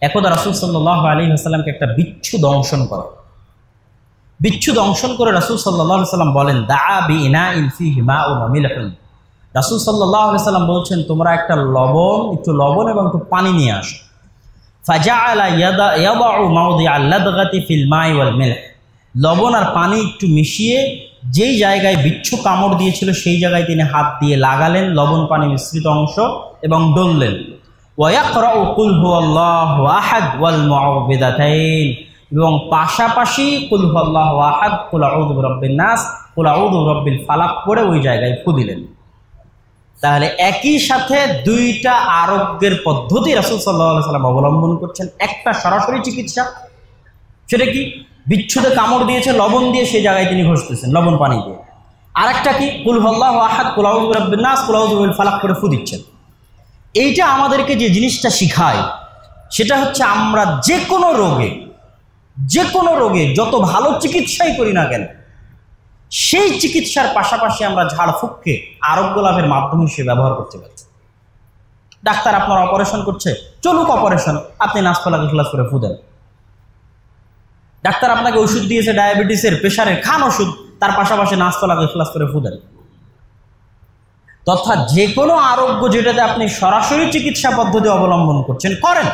একদা রাসূল সাল্লাল্লাহু আলাইহি ওয়াসাল্লামকে একটা বিচ্ছু দংশন করে। বিচ্ছু দংশন করে রাসূল সাল্লাল্লাহু আলাইহি ওয়াসাল্লাম বলেন, দাআ বিইনাইন ফীহি মাউন ওয়া মিলহুন। রাসূল সাল্লাল্লাহু আলাইহি ওয়াসাল্লাম বলছেন, তোমরা একটু লবণ এবং একটু পানি নিয়ে আসো। ফাজাআলা ইয়াদাউ মাওদিআল লাদগাতি ফিল মাই ওয়াল মিলহ। লবণ আর পানি একটু মিশিয়ে যেই জায়গায় বিচ্ছু কামড় দিয়েছিল সেই জায়গায় তিনি হাত দিয়ে লাগালেন লবণ পানি মিশ্রিত অংশ এবং ডললেন। ওয়া ইয়াকরাউ কুল হুয়াল্লাহু আহাদ ওয়াল মুআউযিদাতাইন, এবং পাশাপাশি কুল হুয়াল্লাহু আহাদ, কুল আউযু বিরাব্বিন নাস, কুল আউযু বিরাব্বিল ফালাক পড়ে ওই জায়গায় ফু দিলেন। তাহলে একই সাথে দুইটা আরোগ্যের পদ্ধতি রাসূল সাল্লাল্লাহু আলাইহি ওয়াসাল্লাম অবলম্বন করছেন। একটা সরাসরি চিকিৎসা, সেটা কি? বিচ্ছুতে কামড় দিয়েছে, লবণ দিয়ে সেই জায়গায় তিনি ঘষতেছেন লবণ পানি দিয়ে। আর একটা কি? কুল হুয়াল্লাহু আহাদ, কুল আউযু বিরাব্বিন নাস, কুল আউযু বিরাব্বিল ফালাক করে ফু দিচ্ছেন। এইটা আমাদেরকে যে জিনিসটা শিখায় সেটা হচ্ছে আমরা যে কোনো রোগে যত ভালো চিকিৎসাই করি না কেন, সেই চিকিৎসার পাশাপাশি আমরা ঝাড়ফুঁককে আরোগ্য লাভের মাধ্যম হিসেবে ব্যবহার করতে পারি। ডাক্তার আপনার অপারেশন করছে, চলুক অপারেশন, আপনি নাসফলা ইখলাস করে ফু দেন। ডাক্তার আপনাকে ওষুধ দিয়েছে ডায়াবেটিসের, প্রেশারের, খান ওষুধ, তার পাশাপাশি নাসফলা ইখলাস করে ফু দেন। তথা যে কোনো আরোগ্য যেটাতে আপনি সরাসরি চিকিৎসা পদ্ধতি অবলম্বন করছেন করেন,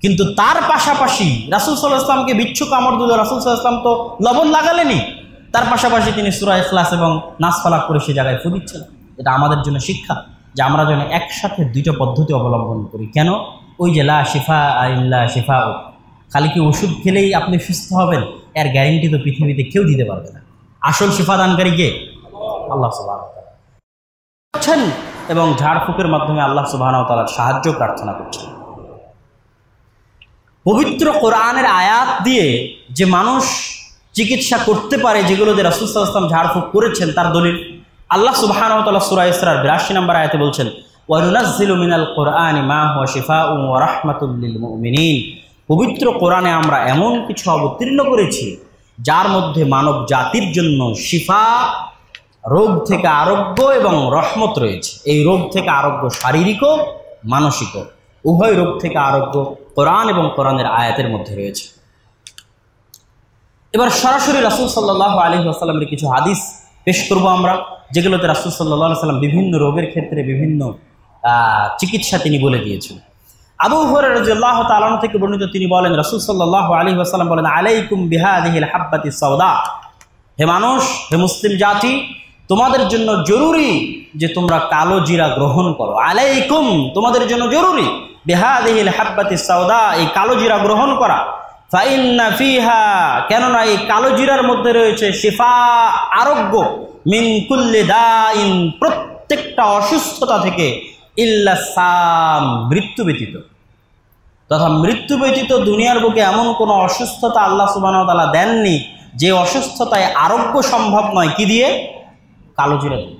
কিন্তু তার পাশাপাশি রাসূল সাল্লাল্লাহু আলাইহি ওয়াসাল্লামকে বিচ্ছু কামড় দিল, রাসূল সাল্লাল্লাহু আলাইহি ওয়াসাল্লাম তো লবণ লাগালেনই, তার পাশাপাশি তিনি সূরা ইখলাস এবং নাস ফালাক করে সেই জায়গায় ফু দিচ্ছেন। এটা আমাদের জন্য শিক্ষা যে আমরা যেন একসাথে দুইটা পদ্ধতি অবলম্বন করি। কেন? ওই যে লা শিফা ইল্লা শিফাউ, খালি কি ওষুধ খেলেই আপনি সুস্থ হবেন এর গ্যারান্টি তো পৃথিবীতে কেউ দিতে পারবে না। আসল শিফা দানকারী কে? আল্লাহ সুবহানাহু ওয়া তাআলা করছেন, এবং ঝাড়ফুঁকের মাধ্যমে আল্লাহ সুবহানাহু ওয়া তাআলার সাহায্য প্রার্থনা করছেন। পবিত্র কোরআনের আয়াত দিয়ে যে মানুষ চিকিৎসা করতে পারে, যেগুলোতে রাসূল সাল্লাল্লাহু আলাইহি ওয়াসাল্লাম ঝাড়ফুঁক করেছেন, তার দলিল আল্লাহ সুবহানাহু ওয়া তাআলা সূরা ইসরার 82 নম্বর আয়াতে বলছেন, ওয়া নুনাজ্জিলু মিনাল কোরআনি মা হুয়া শিফাউন ওয়া রাহমাতুল লিল মুমিনিন। পবিত্র কোরআনে আমরা এমন কিছু অবতীর্ণ করেছি যার মধ্যে মানব জাতির জন্য শিফা, রোগ থেকে আরোগ্য এবং রহমত রয়েছে। এই রোগ থেকে আরোগ্য শারীরিক ও মানসিক, উভয় রোগ থেকে আরোগ্য কোরআন এবং কোরআনের আয়াতের মধ্যে রয়েছে। এবার সরাসরি রাসূল সাল্লাল্লাহু আলাইহি ওয়াসাল্লামের কিছু হাদিস পেশ করব আমরা, যেগুলোতে রাসূল সাল্লাল্লাহু আলাইহি ওয়াসাল্লাম বিভিন্ন রোগের ক্ষেত্রে বিভিন্ন চিকিৎসা তিনি বলে দিয়েছেন। আবু হুরায়রা রাদিয়াল্লাহু তাআলা আনহু থেকে বর্ণিত, তিনি বলেন রাসূল সাল্লাল্লাহু আলাইহি ওয়াসাল্লাম বলেন, আলাইকুম বিহাদিহিল হাব্বাতিস সাওদা, হে মানুষ, হে মুসলিম জাতি, তোমাদের জন্য জরুরি যে তোমরা কালো জিরা গ্রহণ করো। আলাইকুম, তোমাদের জন্য জরুরি, বিহাদিহিল হাব্বাতিস সাওদা, এই কালো জিরা গ্রহণ করা। ফাইন্না ফিহা, কেননা এই কালো জিরার মধ্যে রয়েছে শিফা, আরোগ্য, মিন কুল্লি দাইন, প্রত্যেকটা অসুস্থতা থেকে, ইল্লা সাম, মৃত্যু ব্যতীত। তথা মৃত্যু ব্যতীত দুনিয়ার বুকে এমন কোনো অসুস্থতা আল্লাহ সুবহানাহু ওয়া তাআলা দেননি যে অসুস্থতায় আরোগ্য সম্ভব নয় কি দিয়ে? কালো জিরা দিয়ে।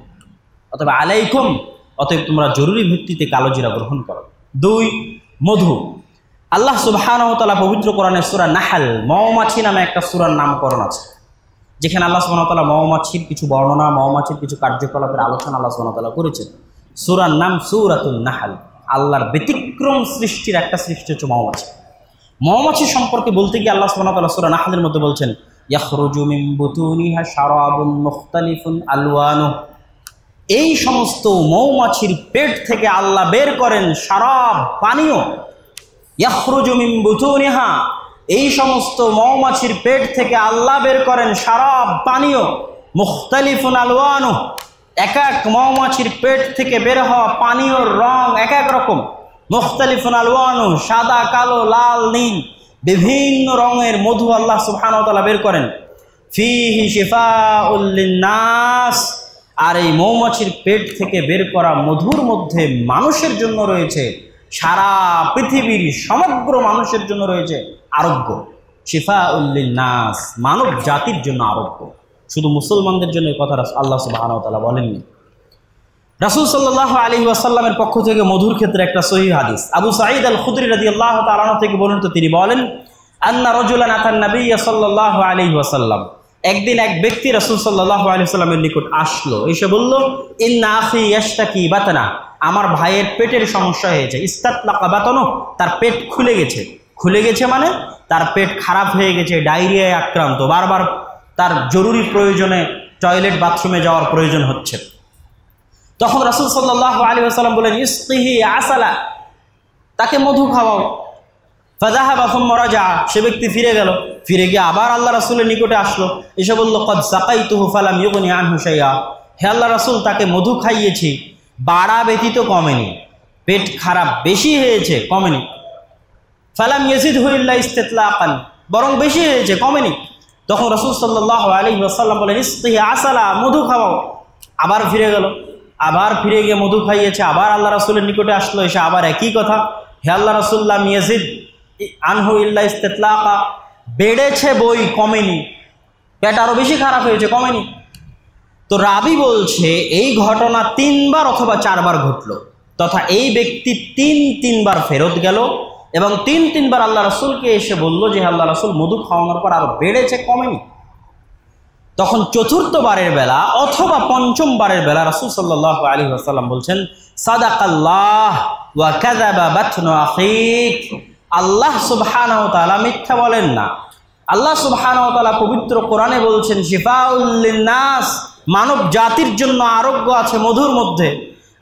অতএব আলাইকুম, অতএব তোমরা জরুরি ভিত্তিতে কালো জিরা গ্রহণ করো। 2, মধু। আল্লাহ সুবহানাহু ওয়া তাআলা পবিত্র কোরআনে সূরা নাহল, মৌমাছি নামে একটা সূরার নামকরণ আছে, যেখানে আল্লাহ সুবহানাহু ওয়া তাআলা মৌমাছির কিছু বর্ণনা, মৌমাছির কিছু কার্যকলাপের আলোচনা আল্লাহ সুবহানাহু ওয়া তাআলা করেছেন। সূরার নাম সূরাতুন নাহল। আল্লাহর ব্যতিক্রম সৃষ্টির একটা সৃষ্টি হচ্ছে মৌমাছি। মৌমাছি সম্পর্কে বলতে গিয়ে আল্লাহ সুবহানাহু ওয়া তাআলা সূরা নাহলের মধ্যে বলছেন, ইয়াখরুজু মিন বুতুনিহা শারাবুন মুখতালিফুন আলওয়ানু, এই সমস্ত মৌমাছির পেট থেকে আল্লাহ বের করেন শারাব, পানীয়। ইয়াখরুজু মিন বুতুনিহা, এই সমস্ত মৌমাছির পেট থেকে আল্লাহ বের করেন শারাব, পানীয়। মুখতালিফুন আলওয়ানু, এক এক মৌমাছির পেট থেকে বের হওয়া পানীয়র রং এক এক রকম। মুখতালিফুন আলওয়ানু, সাদা, কালো, লাল, নীল, বিভিন্ন রঙের মধু আল্লাহ সুবহানাহু ওয়া তাআলা বের করেন। ফিহি শিফাউল লিন্নাস, আর এই মৌমাছির পেট থেকে বের করা মধুর মধ্যে মানুষের জন্য রয়েছে, সারা পৃথিবীর সমগ্র মানুষের জন্য রয়েছে আরোগ্য। শিফাউল লিন্নাস, মানব জাতির জন্য আরোগ্য, শুধু মুসলমানদের জন্য এই কথা আল্লাহ সুবহানাহু ওয়া তাআলা বলেননি। রাসূল সাল্লাল্লাহু আলাইহি ওয়াসাল্লামের পক্ষ থেকে মধুর ক্ষেত্রে একটা সহিহ হাদিস, আবু সাঈদ আল খুদরি রাদিয়াল্লাহু তাআলা আনহু থেকে বর্ণিত, তিনি বলেন, আন্না রাজুলান আতান নাবিয়্য সাল্লাল্লাহু আলাইহি ওয়াসাল্লাম, একদিন এক ব্যক্তি রাসূল সাল্লাল্লাহু আলাইহি ওয়াসাল্লামের নিকট আসলো, এসে বলল, ইন্না আখি ইয়াশতাকি বাতনা, আমার ভাইয়ের পেটের সমস্যা হয়েছে। ইস্তাতলাকা বাতনু, তার পেট খুলে গেছে। খুলে গেছে মানে তার পেট খারাপ হয়ে গেছে, ডায়রিয়ায় আক্রান্ত, বারবার তার জরুরি প্রয়োজনে টয়লেট বাথরুমে যাওয়ার প্রয়োজন হচ্ছে। তখন রাসূল সাল্লাল্লাহু আলাইহি ওয়াসাল্লাম বলেন, ইসকিহি আসালা, তাকে মধু খাওয়াও। ফাযাহাবা সুম্মা রাজা, সে ব্যক্তি ফিরে গেল, ফিরে গিয়ে আবার আল্লাহ রাসূলের নিকটে আসলো, এসে বলল, কদ সাকাইতুহু ফালাম ইউগনি আনহু শাইআ, হে আল্লাহ রাসূল, তাকে মধু খাইয়েছি, বাড়া ব্যতীত কমেনি, পেট খারাপ বেশি হয়েছে, কমেনি। ফালাম ইয়াজিদহু ইল্লা ইসতিতলাকান, বরং বেশি হয়েছে, কমেনি। তখন রাসূল সাল্লাল্লাহু আলাইহি ওয়াসাল্লাম বলেন, ইসকিহি আসালা, মধু খাওয়াও। আবার ফিরে গেল, আবার ফিরে গিয়ে মধু খাইয়েছে, আবার আল্লাহ রাসূলের নিকটে আসলো, এসে আবার একই কথা, হে আল্লাহ রাসূল, লাম ইয়াজিদ আনহু ইল্লা ইসতিতলাকা, বেড়েছে বই, কমেনি, পেট আরো বেশি খারাপ হয়েছে, কমেনি। তো রাবি বলছে এই ঘটনা 3 বার অথবা 4 বার ঘটলো, তথা এই ব্যক্তি 3 বার ফেরত গেল এবং 3 বার আল্লাহ রাসূলকে এসে বলল যে আল্লাহ রাসূল, মধু খাওয়ানোর পর আরো বেড়েছে, কমেনি। তখন 4th বারের বেলা অথবা 5ম বারের বেলা রাসূল সাল্লাল্লাহু আলাইহি ওয়াসাল্লাম বলছেন, সাদাকাল্লাহ ওয়া কাযাবা বাতনু আখিক, আল্লাহ সুবহানাহু ওয়া তাআলা মিথ্যা বলেন না। আল্লাহ সুবহানাহু ওয়া তাআলা পবিত্র কোরআনে বলছেন, শিফাউল লিন্নাস, মানব জাতির জন্য আরোগ্য আছে মধুর মধ্যে,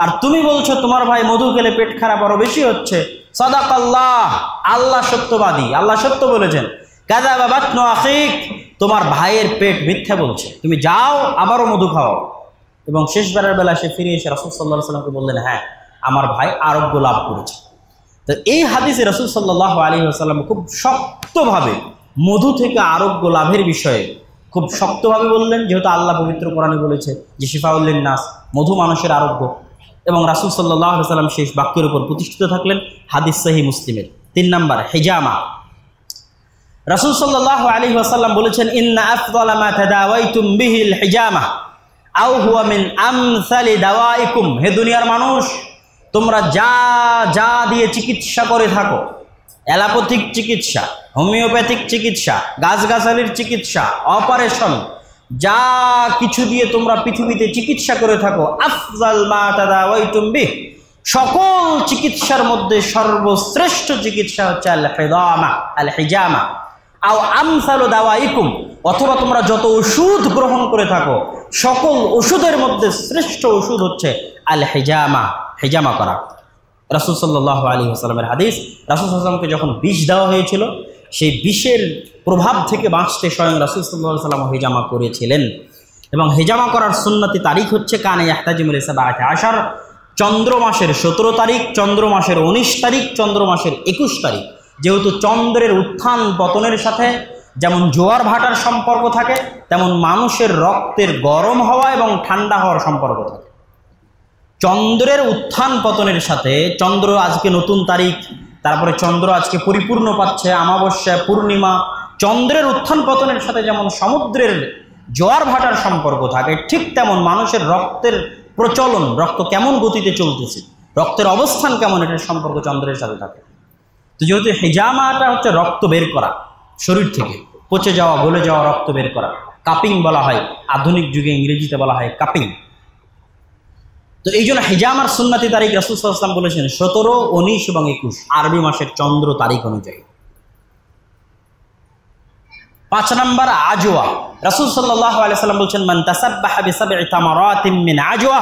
আর তুমি বলছো তোমার ভাই মধু খেলে পেট খারাপ আরো বেশি হচ্ছে। সাদাকাল্লাহ, আল্লাহ সত্যবাদী, আল্লাহ সত্য বলেছেন। কাযাবা বাতনু আখিক, তোমার ভাইয়ের পেট মিথ্যা বলছে, তুমি যাও আবারও মধু খাও। এবং শেষবারের বেলা সে ফিরে এসে রাসূল সাল্লাল্লাহু আলাইহি ওয়াসাল্লামকে বললেন, হ্যাঁ, আমার ভাই আরোগ্য লাভ করেছে। তো এই হাদিসে রাসূল সাল্লাল্লাহু আলাইহি ওয়াসাল্লাম খুব শক্তভাবে মধু থেকে আরোগ্য লাভের বিষয়ে খুব শক্তভাবে বললেন, যেহেতু আল্লাহ পবিত্র কোরআনে বলেছে যে শিফাউল লিন্নাস, মধু মানুষের আরোগ্য। এবং রাসূল সাল্লাল্লাহু আলাইহি ওয়াসাল্লাম শেষ বাক্যের উপর প্রতিষ্ঠিত থাকলেন। হাদিস সহিহ মুসলিমের 3 নাম্বার, হিজামা। রাসূল সাল্লাল্লাহু আলাইহি ওয়াসাল্লাম বলেছেন, ইন্না আফদালা মা তাদাওয়াইতুম বিহিল হিজামা আও হুয়া মিন আমসালি দাওয়াইকুম, হে দুনিয়ার মানুষ, তোমরা যা যা দিয়ে চিকিৎসা করে থাকো, অ্যালোপ্যাথিক চিকিৎসা, হোমিওপ্যাথিক চিকিৎসা, গাছগাছালির চিকিৎসা, অপারেশন, যা কিছু দিয়ে তোমরা পৃথিবীতে চিকিৎসা করে থাকো, আফজাল মা তাদাওয়াইতুম বিহ, সকল চিকিৎসার মধ্যে সর্বশ্রেষ্ঠ চিকিৎসা হচ্ছে আল হিজামা, আল হিজামা। আও আমসালু দাওয়াইকুম, অথবা তোমরা যত ওষুধ গ্রহণ করে থাকো সকল ওষুধের মধ্যে শ্রেষ্ঠ ওষুধ হচ্ছে আল হিজামা, হিজামা করা। রাসূল সাল্লাল্লাহু আলাইহি ওয়াসাল্লামের হাদিস, রাসূল সাল্লাল্লাহু আলাইহি ওয়াসাল্লামকে যখন বিষ দেওয়া হয়েছিল, সেই বিষের প্রভাব থেকে বাঁচতে স্বয়ং রাসূল সাল্লাল্লাহু আলাইহি ওয়াসাল্লাম হিজামা করেছিলেন। এবং হিজামা করার সুন্নতি তারিখ হচ্ছে কানে ইয়াহতাজিমুল সাবাআতি আশার, চন্দ্র মাসের 17 তারিখ, চন্দ্র মাসের 19 তারিখ, চন্দ্র মাসের 21 তারিখ। যেহেতু চন্দ্রের উত্থান পতনের সাথে যেমন জোয়ার ভাটার সম্পর্ক থাকে, তেমন মানুষের রক্তের গরম হওয়া এবং ঠান্ডা হওয়ার সম্পর্ক থাকে। চন্দ্রের উত্থান পতনের সাথে, চন্দ্র আজকে নতুন তারিখ, তারপরে চন্দ্র আজকে পরিপূর্ণ পাচ্ছে, অমাবস্যা, পূর্ণিমা, চন্দ্রের উত্থান পতনের সাথে যেমন সমুদ্রের জোয়ার ভাটার সম্পর্ক থাকে, ঠিক তেমন মানুষের রক্তের প্রচলন, রক্ত কেমন গতিতে চলতেছে, রক্তের অবস্থান কেমন, এটার সম্পর্ক চন্দ্রের সাথে থাকে। তো যেহেতু হিজামাটা হচ্ছে রক্ত বের করা, শরীর থেকে পচে যাওয়া, গলে যাওয়া রক্ত বের করা, কাপিং বলা হয়, আধুনিক যুগে ইংরেজিতে বলা হয় কাপিং। তো এই জন্য হিজামার সুন্নতি তারিখ রাসূল সাল্লাল্লাহু আলাইহি ওয়াসাল্লাম বলেছেন 17, 19 এবং 21 আরবি মাসের চন্দ্র তারিখ অনুযায়ী। 5 নম্বর, আজওয়া। রাসূল সাল্লাল্লাহু আলাইহি ওয়াসাল্লাম বলছেন, মান তাসাব্বাহা বিসাবঈ তামারাতিন মিন আজওয়া,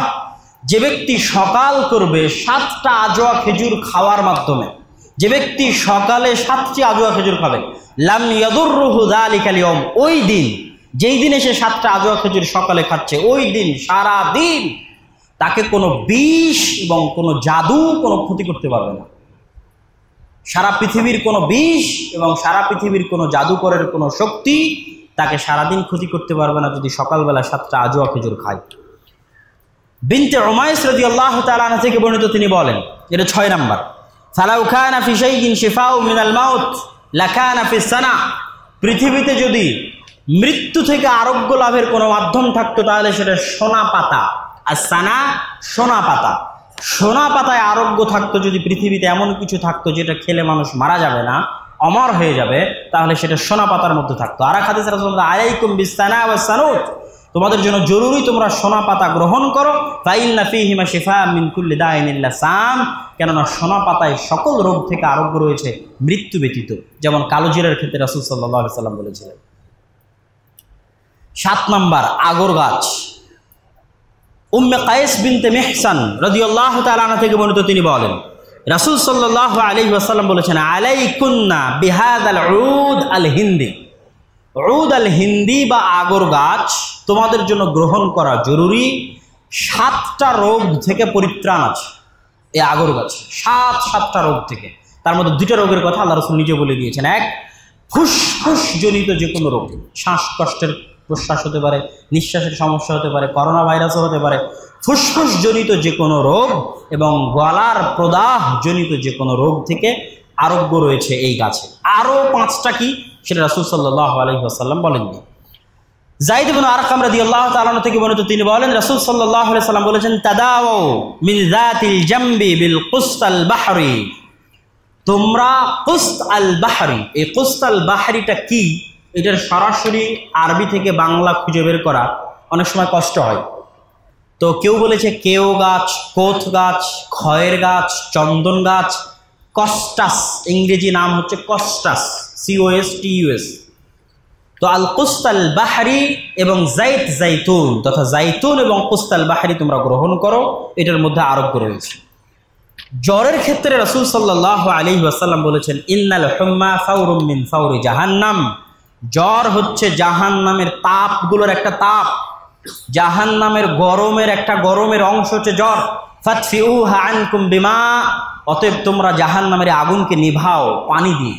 যে ব্যক্তি সকাল করবে 7টা আজওয়া খেজুর খাওয়ার মাধ্যমে, যে ব্যক্তি সকালে 7টি আজওয়া খেজুর খাবে, লাম ইয়াদুররুহু যালিকাল ইয়াউম, ওই দিন, যেই দিনে সে 7টা আজওয়া খেজুর সকালে খাচ্ছে, ওই দিন সারা দিন তাকে কোনো বিষ এবং কোনো জাদু কোনো ক্ষতি করতে পারবে না। সারা পৃথিবীর কোনো বিষ এবং সারা পৃথিবীর কোনো জাদুকরের কোনো শক্তি তাকে সারাদিন ক্ষতি করতে পারবে না যদি সকালবেলা 7টা আজওয়া খেজুর খায়। বিনতে উমাইস রাদিয়াল্লাহু তাআলা আনহা থেকে বর্ণিত, তিনি বলেন, এটা 6 নাম্বার, ফালাউ কানা ফি শাইইন শিফাউ মিনাল মাউত লাকানা ফিস সানা, পৃথিবীতে যদি মৃত্যু থেকে আরোগ্য লাভের কোনো মাধ্যম থাকতো তাহলে সেটা সোনা পাতা। আর সানা, সোনা পাতা, সোনা পাতায় আরোগ্য থাকতো। যদি পৃথিবীতে এমন কিছু থাকতো যেটা খেলে মানুষ মারা যাবে না, অমর হয়ে যাবে, তাহলে সেটা সোনা পাতার মধ্যে থাকতো। আর এক হাদিসে রাসূলুল্লাহ আলাইকুম বিস সানা ওয়াস সানুত, তোমাদের জন্য জরুরি তোমরা সোনা পাতা গ্রহণ করো, ফাইন্না ফীহিমা শিফাআম মিন কুল্লি দাইন ইল্লা সাম, কেননা সোনা পাতায় সকল রোগ থেকে আরোগ্য রয়েছে মৃত্যু ব্যতীত, যেমন কালোজিরার ক্ষেত্রে রাসূল সাল্লাল্লাহু আলাইহি সাল্লাম বলেছিলেন। 7 নাম্বার আগর গাছ। উম্মে কায়েস বিনতে মিহসান রাদিয়াল্লাহু তাআলা আনহা থেকে বর্ণিত, তিনি বলেন রাসূল সাল্লাল্লাহু আলাইহি ওয়াসাল্লাম বলেছেন, আলাইকুন্না বিহাদাল উদ আল হিন্দি, উদ আল হিন্দি বা আগর গাছ তোমাদের জন্য গ্রহণ করা জরুরি। 7টা রোগ থেকে পরিত্রাণ আছে এই আগর গাছ, 7টা রোগ থেকে। তার মধ্যে 2টা রোগের কথা আল্লাহ রাসূল নিজে বলে দিয়েছেন। এক, ফুসফুস জনিত যে কোনো রোগ, শ্বাসকষ্টের প্রশ্বাস হতে পারে, নিঃশ্বাসের সমস্যা হতে পারে, করোনা ভাইরাসও হতে পারে, ফুসফুস জনিত যে কোনো রোগ এবং গলার প্রদাহ জনিত যে কোনো রোগ থেকে আরোগ্য রয়েছে এই গাছে। আরও 5টা কি সেটা রাসূল সাল্লাল্লাহু আলাইহি ওয়াসাল্লাম বলেননি। যায়েদ ইবনে আরকাম রাদিয়াল্লাহু তাআলা আনহু থেকে বর্ণিত, তিনি বলেন রাসূল সাল্লাল্লাহু আলাইহি ওয়াসাল্লাম বলেছেন, তাদাউ মিন যাতিল জামবি বিল কুসতাল বাহরি, তোমরা কুস্ত আল বাহরি, এই কুস্ত আল বাহরিটা কি, এটার সরাসরি আরবি থেকে বাংলা খুঁজে বের করা অনেক সময় কষ্ট হয়। তো কেউ বলেছে কেও গাছ, কোথ গাছ, খয়ের গাছ, চন্দন গাছ, কস্টাস, ইংরেজি নাম হচ্ছে কস্টাস, COSTUS। তো আল কুস্ত আল বাহরি এবং জাইতুন তথা জাইতুন এবং কুস্ত আল বাহরি তোমরা গ্রহণ করো, এটার মধ্যে আরোগ্য রয়েছে। জ্বরের ক্ষেত্রে রাসূল সাল্লাল্লাহু আলাইহি ওয়াসাল্লাম বলেছেন, ইন্নাল হুম্মা ফাওরুম মিন ফাওরি জাহান্নাম, জ্বর হচ্ছে জাহান্নামের তাপগুলোর একটা তাপ, জাহান্নামের গরমের অংশ হচ্ছে জ্বর। ফাতফিউহা আনকুম বিমা, অতএব তোমরা জাহান্নামের আগুনকে নিভাও পানি দিয়ে।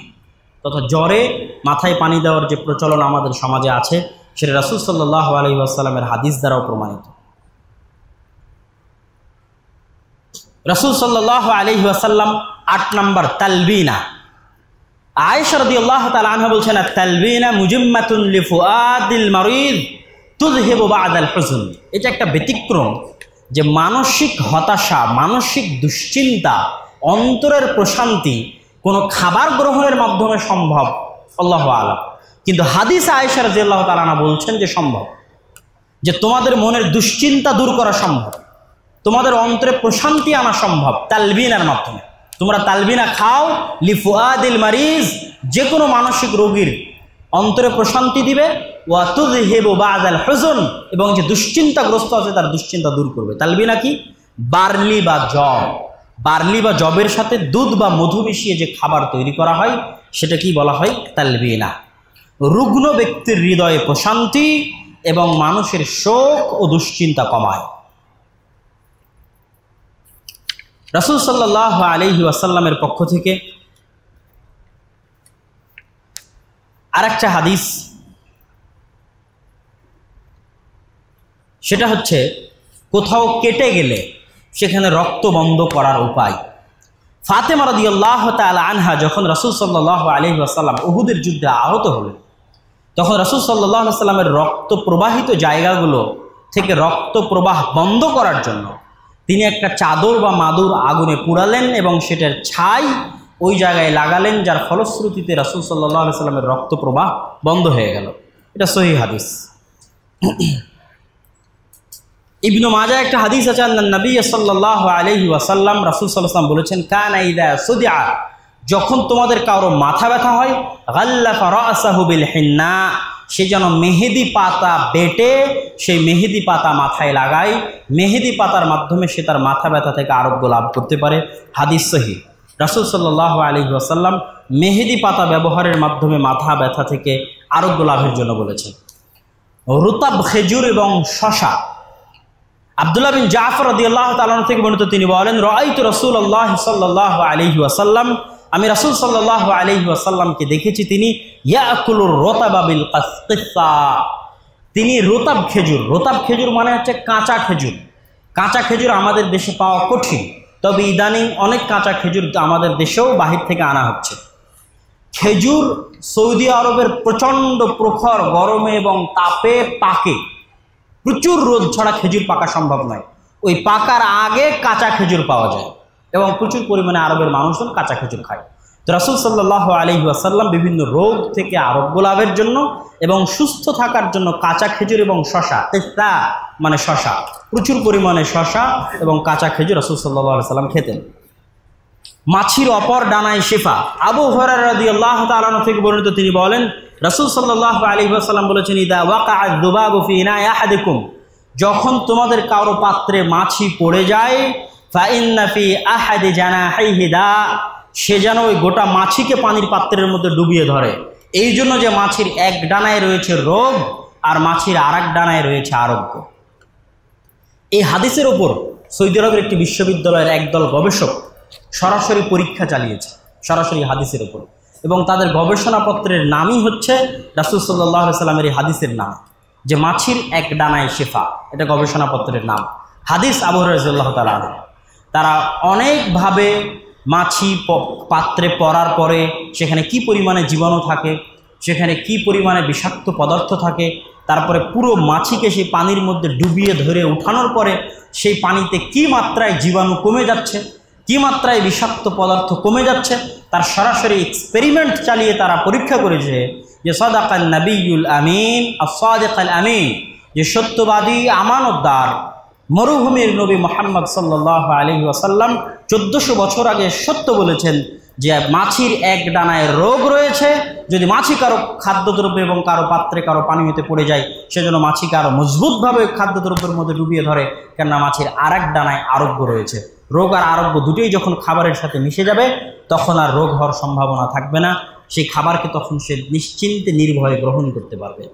তথা জ্বরে মাথায় পানি দেওয়ার যে প্রচলন আমাদের সমাজে আছে, সেটা রাসূল সাল্লাল্লাহু আলাইহি ওয়াসাল্লামের হাদিস দ্বারাও প্রমাণিত। রাসূল সাল্লাল্লাহু আলাইহি ওয়াসাল্লাম 8 নাম্বার তালবিনা। আয়েশা রাদিয়াল্লাহু তাআলা আনহা বলছেন, তালবিনা মুজিম্মাতুন লিফুআদিল মারিদ তুযহিবু বা'দাল হুজন। এটা একটা ব্যতিক্রম যে মানসিক হতাশা, মানসিক দুশ্চিন্তা, অন্তরের প্রশান্তি কোনো খাবার গ্রহণের মাধ্যমে সম্ভব, আল্লাহু আ'লাম। কিন্তু হাদিস আয়েশা রাদিয়াল্লাহু তাআলা আনহা বলছেন যে সম্ভব, যে তোমাদের মনের দুশ্চিন্তা দূর করা সম্ভব, তোমাদের অন্তরে প্রশান্তি আনা সম্ভব তালবিনার মাধ্যমে। তোমরা তালবিনা খাও, লিফুআদিল মারিজ, যে কোনো মানসিক রোগীর অন্তরে প্রশান্তি দিবে, ওয়া তুযহিবু বা'দাল হুজন, এবং যে দুশ্চিন্তাগ্রস্ত আছে তার দুশ্চিন্তা দূর করবে। তালবিনা কি? বার্লি বা জব, বার্লি বা জবের সাথে দুধ বা মধু মিশিয়ে যে খাবার তৈরি করা হয় সেটা কি বলা হয়? তালবিনা। রুগ্ন ব্যক্তির হৃদয়ে প্রশান্তি এবং মানুষের শোক ও দুশ্চিন্তা কমায়। রাসূল সাল্লাল্লাহু আলাইহি ওয়াসাল্লামের পক্ষ থেকে আরেকটা হাদিস, সেটা হচ্ছে কোথাও কেটে গেলে সেখানে রক্ত বন্ধ করার উপায়। ফাতেমা রাদিয়াল্লাহু তাআলা আনহা যখন রাসূল সাল্লাল্লাহু আলাইহি ওয়াসাল্লাম উহুদের যুদ্ধে আহত হলেন, তখন রাসূল সাল্লাল্লাহু আলাইহি ওয়াসাল্লামের রক্ত প্রবাহিত জায়গাগুলো থেকে রক্ত প্রবাহ বন্ধ করার জন্য তিনি একটা চাদর বা মাদুর আগুনে পুড়ালেন এবং সেটার ছাই ওই জায়গায় লাগালেন, যার ফলশ্রুতিতে রাসূল সাল্লাল্লাহু আলাইহি ওয়াসাল্লামের রক্ত প্রবাহ বন্ধ হয়ে গেল। এটা সহিহ হাদিস। ইবনু মাজাহ একটা হাদিস আছে, নবী সাল্লাল্লাহু আলাইহি ওয়াসাল্লাম, রাসূল সাল্লাল্লাহু আলাইহি ওয়াসাল্লাম বলেছেন, কানা ইযা সুদিআ, যখন তোমাদের কারো মাথা ব্যথা হয়, গাল্লাফা রাসাহু বিল হিন্না, সে যেন মেহেদি পাতা বেটে সেই মেহেদি পাতা মাথায় লাগায়, মেহেদি পাতার মাধ্যমে সে তার মাথা ব্যথা থেকে আরোগ্য লাভ করতে পারে। হাদিস সহিহ। রাসূল সাল্লাল্লাহু আলাইহি ওয়াসাল্লাম মেহেদি পাতা ব্যবহারের মাধ্যমে মাথা ব্যথা থেকে আরোগ্য লাভের জন্য বলেছেন। রুতাব খেজুর এবং শশা। আব্দুল্লাহ বিন জাফর রাদিয়াল্লাহু তাআলা থেকে বর্ণিত, তিনি বলেন, রাআইতু রাসূলুল্লাহ সাল্লাল্লাহু আলাইহি ওয়াসাল্লাম, আমি রাসূল সাল্লাল্লাহু আলাইহি ওয়াসাল্লামকে দেখেছি তিনি ইয়াকুলুর রতাবা বিল কিসা, তিনি রতাব খেজুর, রতাব খেজুর মানে হচ্ছে কাঁচা খেজুর। কাঁচা খেজুর আমাদের দেশে পাওয়া কঠিন, তবে ইদানিং অনেক কাঁচা খেজুর আমাদের দেশেও বাহির থেকে আনা হচ্ছে। খেজুর সৌদি আরবের প্রচণ্ড প্রখর গরমে এবং তাপে পাকে, প্রচুর রোদ ছাড়া খেজুর পাকা সম্ভব নয়। ওই পাকার আগে কাঁচা খেজুর পাওয়া যায় এবং প্রচুর পরিমাণে আরবের মানুষজন কাঁচা খেজুর খায়। তো রাসূল সাল্লাল্লাহু আলাইহি ওয়াসাল্লাম বিভিন্ন রোগ থেকে আরোগ্য লাভের জন্য এবং সুস্থ থাকার জন্য কাঁচা খেজুর এবং শশা, তা মানে শশা, প্রচুর পরিমাণে শশা এবং কাঁচা খেজুর রাসূল সাল্লাল্লাহু আলাইহি ওয়াসাল্লাম খেতেন। মাছির অপর ডানায় শিফা। আবু হুরায়রা রাদিয়াল্লাহু তাআলা আনহু থেকে বর্ণিত, তিনি বলেন রাসূল সাল্লাল্লাহু আলাইহি ওয়াসাল্লাম বলেছেন, ইদা ওয়াকাআ যুবাবু ফি ইনাই আহাদিকুম, যখন তোমাদের কারো পাত্রে মাছি পড়ে যায়, ফা ইন্না ফি আহাদি জানাহিহি দা, সে যেন ওই গোটা মাছিকে পানির পাত্রের মধ্যে ডুবিয়ে ধরে। এই জন্য যে মাছির এক ডানায় রয়েছে রোগ আর মাছির আরেক ডানায় রয়েছে আরোগ্য। এই হাদিসের ওপর সৌদি আরবের একটি বিশ্ববিদ্যালয়ের একদল গবেষক সরাসরি পরীক্ষা চালিয়েছে, সরাসরি হাদিসের ওপর, এবং তাদের গবেষণাপত্রের নামই হচ্ছে রাসূল সাল্লাল্লাহু আলাইহি ওয়াসাল্লামের এই হাদিসের নাম, যে মাছির এক ডানায় শিফা, এটা গবেষণাপত্রের নাম। হাদিস আবু হুরায়রা রাদিয়াল্লাহু তাআলা আনহু। তারা অনেকভাবে মাছি পাত্রে পড়ার পরে সেখানে কি পরিমাণে জীবাণু থাকে, সেখানে কি পরিমাণে বিষাক্ত পদার্থ থাকে, তারপরে পুরো মাছিকে সেই পানির মধ্যে ডুবিয়ে ধরে উঠানোর পরে সেই পানিতে কি মাত্রায় জীবাণু কমে যাচ্ছে, কি মাত্রায় বিষাক্ত পদার্থ কমে যাচ্ছে, তার সরাসরি এক্সপেরিমেন্ট চালিয়ে তারা পরীক্ষা করেছে যে সাদাকান নবিয়ুল আমিন আস-সাদিকাল আমিন, যে সত্যবাদী আমানতদার মরুভূমির নবী মুহাম্মদ সাল্লাল্লাহু আলাইহি ওয়াসাল্লাম 1400 বছর আগে সত্য বলেছেন যে মাছির এক ডানায় রোগ রয়েছে। যদি মাছি কারো খাদ্যদ্রব্য এবং কারো পাত্রে কারো পানি হতে পড়ে যায়, সেজন্য মাছিকে আরো মজবুতভাবে খাদ্যদ্রব্যের মধ্যে ডুবিয়ে ধরে, কেননা মাছির আরেক ডানায় আরোগ্য রয়েছে। রোগ আর আরোগ্য দুটোই যখন খাবারের সাথে মিশে যাবে, তখন আর রোগ হওয়ার সম্ভাবনা থাকবে না, সেই খাবারকে তখন সে নিশ্চিন্তে নির্ভয়ে গ্রহণ করতে পারবে।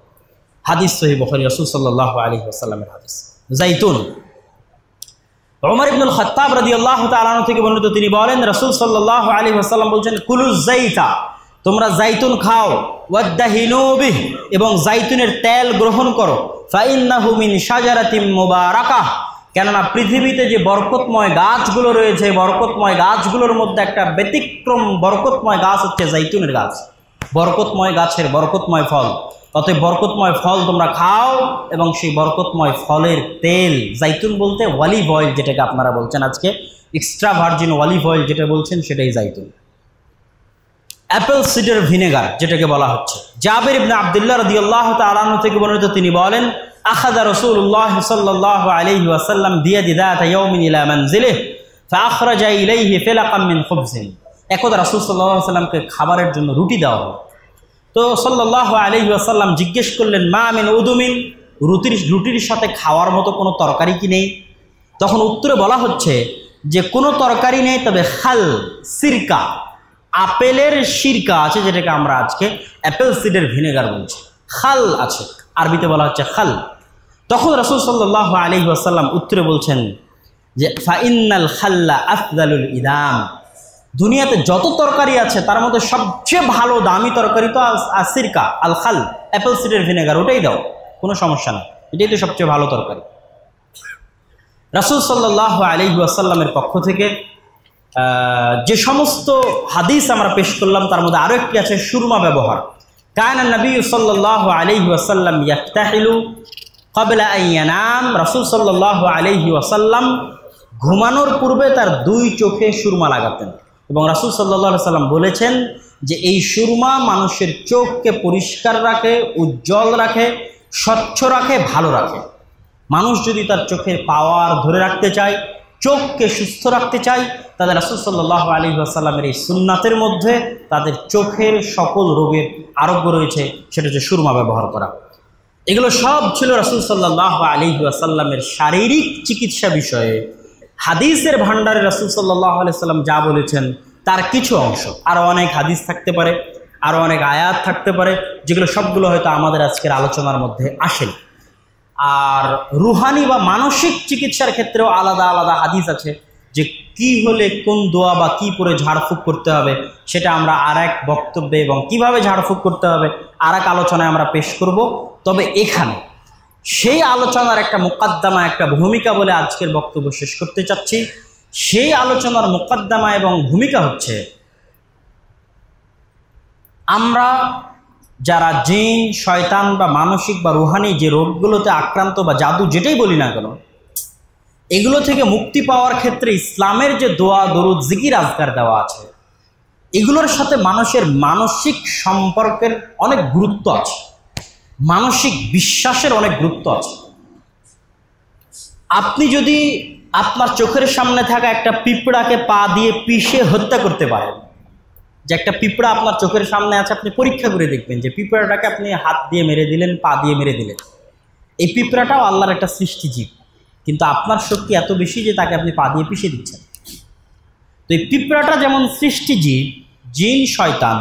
হাদিস সহিহ বুখারী, রাসূল সাল্লাল্লাহু আলাইহি ওয়াসাল্লামের হাদিস। জাইতুন। ওমর ইবনুল খাত্তাব রাদিয়াল্লাহু তাআলা আনহু থেকে বর্ণিত, তিনি বলেন রাসূল সাল্লাল্লাহু আলাইহি ওয়াসাল্লাম বলেছেন, কুলুজ জাইতা, তোমরা জাইতুন খাও, ওয়াদাহিনু বিহি, এবং জাইতুনের তেল গ্রহণ করো, ফাইন্নাহু মিন শাজারাতিন মুবারাকাহ, কেননা পৃথিবীতে যে বরকতময় গাছগুলো রয়েছে, বরকতময় গাছগুলোর মধ্যে একটা ব্যতিক্রম বরকতময় গাছ হচ্ছে জাইতুনের গাছ। বরকতময় গাছের বরকতময় ফল, অতএব বরকতময় ফল তোমরা খাও এবং সেই বরকতময় ফলের তেল, জাইতুন বলতে অলিভ অয়েল, যেটাকে আপনারা বলছেন আজকে এক্সট্রা ভার্জিন অলিভ অয়েল যেটা বলছেন, সেটাই জাইতুন। অ্যাপেল সিডার ভিনেগার যেটাকে বলা হচ্ছে। জাবির ইবনে আব্দুল্লাহ রাদিয়াল্লাহু তাআলা আনহু থেকে বর্ণিত, তিনি বলেন আখাযা রাসূলুল্লাহ সাল্লাল্লাহু আলাইহি ওয়াসাল্লাম বিয়াদি যাতা ইয়াউমিন ইলা মানজিলিহি ফাআখরাজা ইলাইহি ফিলাকাম মিন খুবজিন। একদা রাসূল সাল্লাল্লাহু আলাইহি ওয়াসাল্লামকে খাবারের জন্য রুটি দেওয়া হলো। তো সাল্লাল্লাহু আলাইহি ওয়াসাল্লাম জিজ্ঞেস করলেন, মা মিন উদুমিন, রুটির সাথে খাওয়ার মতো কোনো তরকারি কি নেই? তখন উত্তরে বলা হচ্ছে যে কোনো তরকারি নেই, তবে খাল, সিরকা, আপেলের সিরকা আছে, যেটাকে আমরা আজকে অ্যাপেল সিডার ভিনেগার বলছি, খাল আছে, আরবিতে বলা হচ্ছে খাল। তখন রাসূল সাল্লাল্লাহু আলাইহি ওয়াসাল্লাম উত্তরে বলছেন যে ফাইন্নাল খাল্লা আফদালুল ইদাম, দুনিয়াতে যত তরকারি আছে তার মধ্যে সবচেয়ে ভালো দামি তরকারি তো সিরকা, আল খাল, অ্যাপেল সিডার ভিনেগার, ওটাই দাও, কোনো সমস্যা না, এটাই তো সবচেয়ে ভালো তরকারি। রাসূল সাল্লাল্লাহু আলাইহি ওয়াসাল্লামের পক্ষ থেকে যে সমস্ত হাদিস আমরা পেশ করলাম, তার মধ্যে আরও একটি আছে সুরমা ব্যবহার। কানা নবী সাল্লাল্লাহু আলাইহি ওয়াসাল্লাম ইয়াফতাহিলু ক্বাবলা আন ইয়ানাম, রাসূল সাল্লাল্লাহু আলাইহি ওয়াসাল্লাম ঘুমানোর পূর্বে তার দুই চোখে সুরমা লাগাতেন, এবং রাসূল সাল্লাল্লাহু আলাইহি ওয়াসাল্লাম বলেছেন যে এই সুরমা মানুষের চোখকে পরিষ্কার রাখে, উজ্জ্বল রাখে, স্বচ্ছ রাখে, ভালো রাখে। মানুষ যদি তার চোখের পাওয়ার ধরে রাখতে চায়, চোখকে সুস্থ রাখতে চায়, তাদের রাসূল সাল্লাল্লাহু আলাইহি ওয়াসাল্লামের এই সুন্নাতের মধ্যে তাদের চোখের সকল রোগের আরোগ্য রয়েছে, সেটা হচ্ছে সুরমা ব্যবহার করা। এগুলো সব ছিল রাসূল সাল্লাল্লাহু আলাইহি ওয়াসাল্লামের শারীরিক চিকিৎসা বিষয়ে। হাদিসের ভাণ্ডারে রাসূল সাল্লাল্লাহু আলাইহি ওয়াসাল্লাম যা বলেছেন তার কিছু অংশ, আরও অনেক হাদিস থাকতে পারে, আরও অনেক আয়াত থাকতে পারে, যেগুলো সবগুলো হয়তো আমাদের আজকের আলোচনার মধ্যে আসেনি। আর রুহানি বা মানসিক চিকিৎসার ক্ষেত্রেও আলাদা আলাদা হাদিস আছে, যে কি হলে কোন দোয়া বা কি পরে ঝাড়ফুঁক করতে হবে, সেটা আমরা আর এক বক্তব্যে, এবং কিভাবে ঝাড়ফুঁক করতে হবে আর এক আলোচনায় আমরা পেশ করব। তবে এখানে সেই আলোচনার একটা মুকাদ্দামা, একটা ভূমিকা বলে আজকের বক্তব্য শেষ করতে চাচ্ছি। সেই আলোচনার মুকাদ্দামা এবং ভূমিকা হচ্ছে, আমরা যারা জিন, শয়তান বা মানসিক বা রুহানি যে রোগগুলোতে আক্রান্ত বা জাদু যেটাই বলি না কেন, এগুলো থেকে মুক্তি পাওয়ার ক্ষেত্রে ইসলামের যে দোয়া, দরুদ, জিকির, আজকার দেওয়া আছে, এগুলোর সাথে মানুষের মানসিক সম্পর্কের অনেক গুরুত্ব আছে, মানসিক বিশ্বাসের অনেক গুরুত্ব আছে। আপনি যদি আপনার চোখের সামনে থাকা একটা পিঁপড়াকে পা দিয়ে পিষে হত্যা করতে পারেন, যে একটা পিঁপড়া আপনার চোখের সামনে আছে, আপনি পরীক্ষা করে দেখবেন যে পিঁপড়াটাকে আপনি হাত দিয়ে মেরে দিলেন, পা দিয়ে মেরে দিলেন, এই পিঁপড়াটাও আল্লাহর একটা সৃষ্টিজীব, কিন্তু আপনার শক্তি এত বেশি যে তাকে আপনি পা দিয়ে পিষে দিচ্ছেন। তো এই পিঁপড়াটা যেমন সৃষ্টিজীব, জিন শয়তান,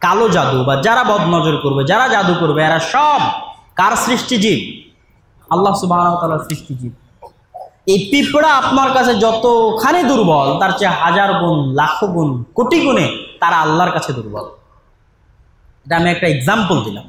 কালো জাদু বা যারা বদনজর করবে, যারা জাদু করবে, এরা সব কার সৃষ্টিজীব? আল্লাহ সুবহানাহু ওয়া তাআলার সৃষ্টিজীব। এই পিঁপড়া আপনার কাছে যতখানি দুর্বল, তার চেয়ে হাজার গুণ, লাখো গুণ, কোটি গুণে তারা আল্লাহর কাছে দুর্বল। এটা আমি একটা এক্সাম্পল দিলাম।